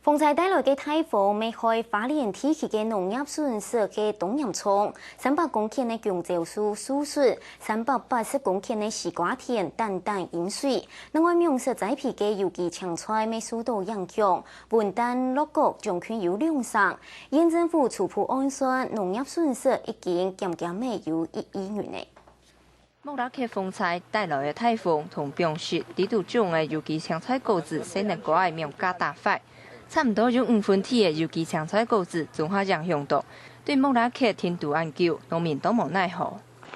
风灾带来嘅台风，危害花莲地区嘅农业损失嘅东洋葱，300公顷嘅香蕉树疏水，380公頃嘅西瓜田等等淹水。另外，苗栗栽培嘅有機青菜未受到影响，文旦落果种群有两成。县政府初步按算，农业损失已经减未有1亿元嘅。莫拉克风灾带来的台风同冰雪，地度种的有机青菜果子生得乖苗加大快。差唔多有5分之的有機青菜果子综合影響到，對莫拉克天度研究，農民都無奈何。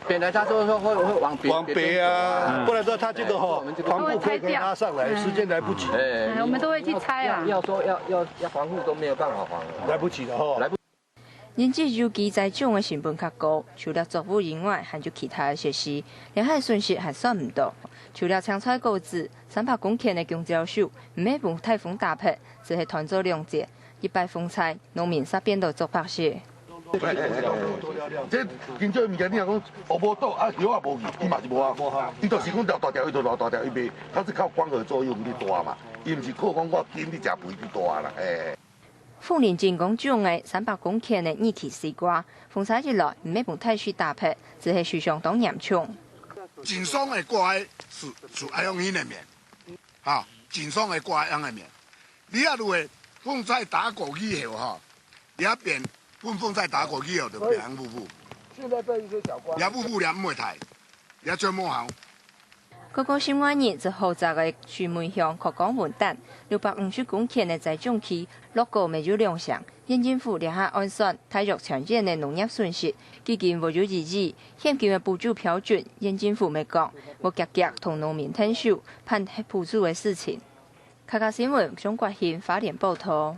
本來他說會往北啊，不然說他這個防護可以拉上來，時間來不及。我們都會去拆啊。要說要防護都沒有辦法防，來不及了吼。因此有機栽種的成本較高，除了作物以外，還有其他的設施，連海損失還算唔到。除了青菜果子，300公頃的香蕉樹，唔免碰颱風打劈，只係團做兩節，100風災，農民煞變到做白事。這經濟物件，你若講烏無倒啊，葉啊無去，伊嘛是無啊，伊就是講掉大條，伊就大條，伊袂，它是靠光合作用去大嘛，伊唔是靠講我緊你食肥去大啦，富林進攻種的300公頃的二期西瓜，風災一來，唔免碰颱風打劈，只係樹上當嚴重。真爽的瓜是愛用迄個面，哈，真爽的瓜用的面。你啊，如果風災打過以後哈，也變風災打過以後就變霧霧。現在被一些小瓜，也霧霧連唔會睇，也做冇好。嗰個新灣日就豪宅嘅樹梅鄉擴港文旦650公頃嘅栽種區，落果未有兩成。縣政府聯合按算，體育場館嘅農業損失基金無有異議，現金嘅補助標準，縣政府未講，無積極同農民攤手，盼補助嘅事情。卡卡新聞，鍾國憲花蓮報道。